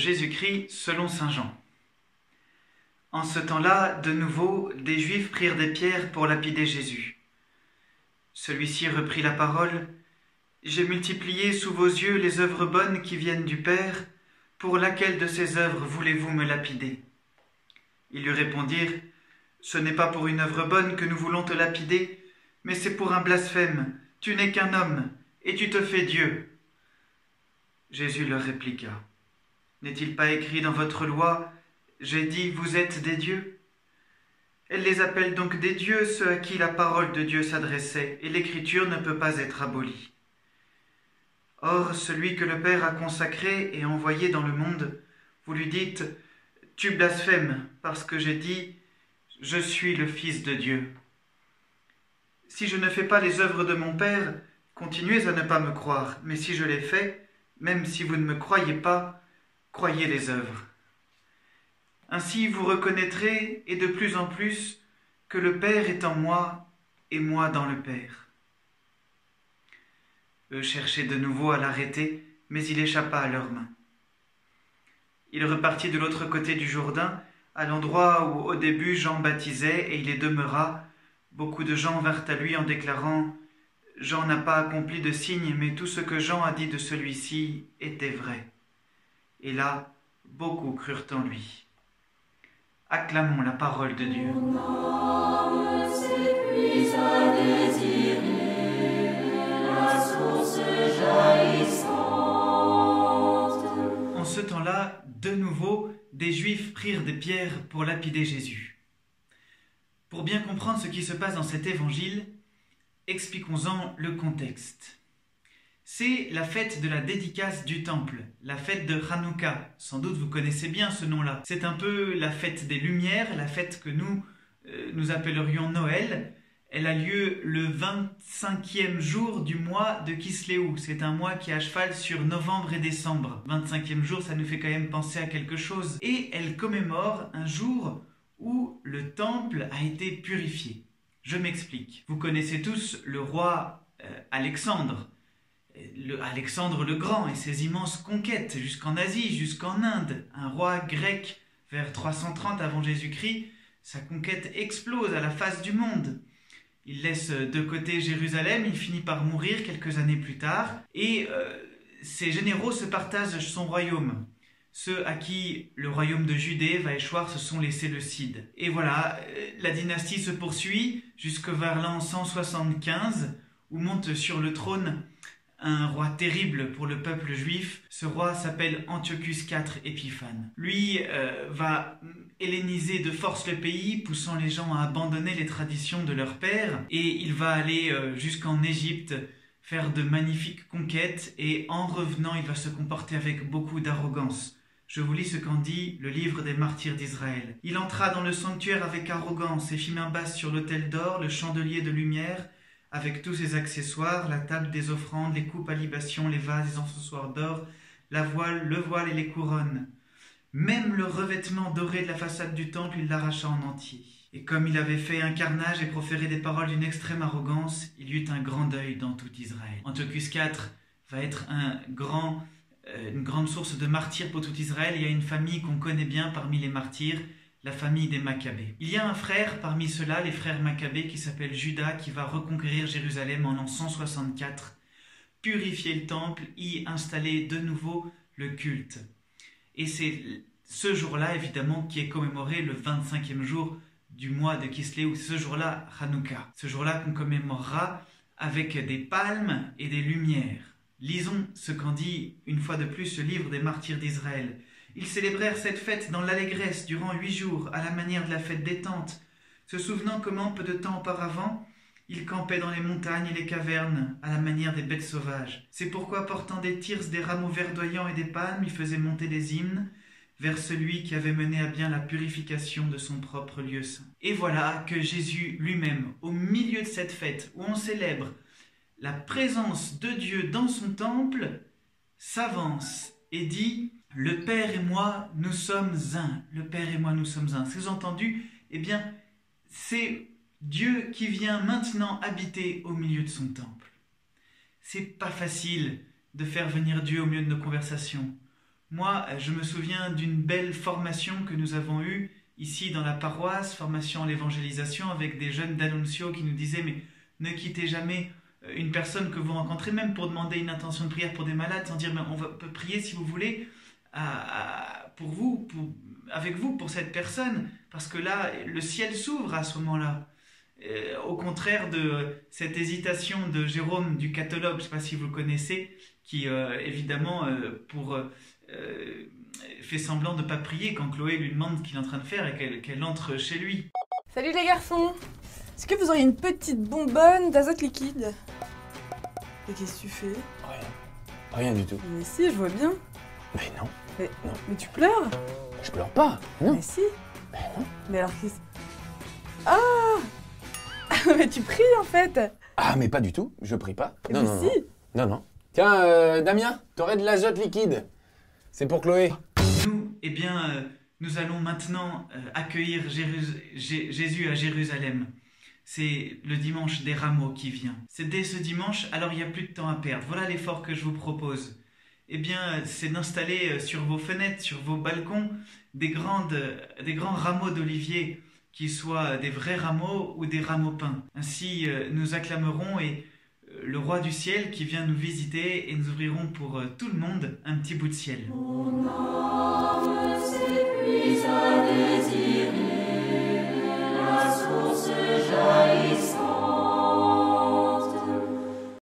Jésus-Christ selon saint Jean. En ce temps-là, de nouveau, des Juifs prirent des pierres pour lapider Jésus. Celui-ci reprit la parole. « J'ai multiplié sous vos yeux les œuvres bonnes qui viennent du Père. Pour laquelle de ces œuvres voulez-vous me lapider ?» Ils lui répondirent. « Ce n'est pas pour une œuvre bonne que nous voulons te lapider, mais c'est pour un blasphème. Tu n'es qu'un homme, et tu te fais Dieu. » Jésus leur répliqua. « N'est-il pas écrit dans votre loi, j'ai dit, vous êtes des dieux ?» Elle les appelle donc des dieux, ceux à qui la parole de Dieu s'adressait, et l'écriture ne peut pas être abolie. Or, celui que le Père a consacré et envoyé dans le monde, vous lui dites, « Tu blasphèmes, parce que j'ai dit, je suis le Fils de Dieu. » Si je ne fais pas les œuvres de mon Père, continuez à ne pas me croire, mais si je les fais, même si vous ne me croyez pas, croyez les œuvres. Ainsi vous reconnaîtrez, et de plus en plus, que le Père est en moi, et moi dans le Père. Eux cherchaient de nouveau à l'arrêter, mais il échappa à leurs mains. Il repartit de l'autre côté du Jourdain, à l'endroit où au début Jean baptisait, et il y demeura. Beaucoup de gens vinrent à lui en déclarant « Jean n'a pas accompli de signe, mais tout ce que Jean a dit de celui-ci était vrai. » Et là, beaucoup crurent en lui. Acclamons la parole de Dieu. En ce temps-là, de nouveau, des Juifs prirent des pierres pour lapider Jésus. Pour bien comprendre ce qui se passe dans cet évangile, expliquons-en le contexte. C'est la fête de la dédicace du temple, la fête de Hanouka. Sans doute vous connaissez bien ce nom-là. C'est un peu la fête des Lumières, la fête que nous appellerions Noël. Elle a lieu le 25e jour du mois de Kisléou. C'est un mois qui est à cheval sur novembre et décembre. 25e jour, ça nous fait quand même penser à quelque chose. Et elle commémore un jour où le temple a été purifié. Je m'explique. Vous connaissez tous le roi Alexandre. Alexandre le Grand et ses immenses conquêtes jusqu'en Asie, jusqu'en Inde. Un roi grec vers 330 avant Jésus-Christ, sa conquête explose à la face du monde. Il laisse de côté Jérusalem, il finit par mourir quelques années plus tard, et ses généraux se partagent son royaume. Ceux à qui le royaume de Judée va échoir, ce sont les Séleucides. Et voilà, la dynastie se poursuit jusque vers l'an 175, où monte sur le trône un roi terrible pour le peuple juif. Ce roi s'appelle Antiochus IV Épiphane. Lui va helléniser de force le pays, poussant les gens à abandonner les traditions de leur père, et il va aller jusqu'en Égypte, faire de magnifiques conquêtes, et en revenant, il va se comporter avec beaucoup d'arrogance. Je vous lis ce qu'en dit le livre des martyrs d'Israël. « Il entra dans le sanctuaire avec arrogance et fit main basse sur l'autel d'or, le chandelier de lumière, avec tous ses accessoires, la table des offrandes, les coupes à libation, les vases, les encensoirs d'or, la voile, le voile et les couronnes. Même le revêtement doré de la façade du temple, il l'arracha en entier. Et comme il avait fait un carnage et proféré des paroles d'une extrême arrogance, il y eut un grand deuil dans tout Israël. » Antiochus IV va être une grande source de martyrs pour tout Israël. Il y a une famille qu'on connaît bien parmi les martyrs, la famille des Maccabées. Il y a un frère parmi ceux-là, les frères Maccabées, qui s'appelle Judas, qui va reconquérir Jérusalem en l'an 164, purifier le temple, y installer de nouveau le culte. Et c'est ce jour-là, évidemment, qui est commémoré le 25e jour du mois de Kisléou, ce jour-là, Hanouka. Ce jour-là qu'on commémorera avec des palmes et des lumières. Lisons ce qu'en dit, une fois de plus, le livre des martyrs d'Israël. Ils célébrèrent cette fête dans l'allégresse durant 8 jours, à la manière de la fête des tentes, se souvenant comment, peu de temps auparavant, ils campaient dans les montagnes et les cavernes, à la manière des bêtes sauvages. C'est pourquoi, portant des thyrses, des rameaux verdoyants et des palmes, ils faisaient monter des hymnes vers celui qui avait mené à bien la purification de son propre lieu saint. Et voilà que Jésus lui-même, au milieu de cette fête où on célèbre la présence de Dieu dans son temple, s'avance et dit « Le Père et moi, nous sommes un. Le Père et moi, nous sommes un. » C'est entendu, eh bien, c'est Dieu qui vient maintenant habiter au milieu de son temple. C'est pas facile de faire venir Dieu au milieu de nos conversations. Moi, je me souviens d'une belle formation que nous avons eue ici dans la paroisse, formation à l'évangélisation, avec des jeunes d'Annunzio qui nous disaient « Mais ne quittez jamais une personne que vous rencontrez, même pour demander une intention de prière pour des malades, sans dire « On peut prier si vous voulez pour vous, avec vous, pour cette personne, parce que là, le ciel s'ouvre à ce moment-là. » Au contraire de cette hésitation de Jérôme du catalogue, je ne sais pas si vous le connaissez, qui évidemment fait semblant de ne pas prier quand Chloé lui demande ce qu'il est en train de faire et qu'elle entre chez lui. Salut les garçons! Est-ce que vous auriez une petite bonbonne d'azote liquide? Et qu'est-ce que tu fais? Rien du tout. Mais si, je vois bien. Mais non. Mais tu pleures? Je pleure pas, non. Mais si. Mais non. Mais alors qu'est-ce... Ah! Mais tu pries en fait! Ah, mais pas du tout, je prie pas. Mais si! Non. Tiens, Damien, t'aurais de l'azote liquide? C'est pour Chloé. Nous, eh bien, nous allons maintenant accueillir Jésus à Jérusalem. C'est le dimanche des rameaux qui vient. C'est dès ce dimanche, alors il n'y a plus de temps à perdre. Voilà l'effort que je vous propose. Eh bien, c'est d'installer sur vos fenêtres, sur vos balcons, des grands rameaux d'olivier, qu'ils soient des vrais rameaux ou des rameaux peints. Ainsi, nous acclamerons le roi du ciel qui vient nous visiter et nous ouvrirons pour tout le monde un petit bout de ciel. Mon âme s'épuise à désirer, la source jaillisse.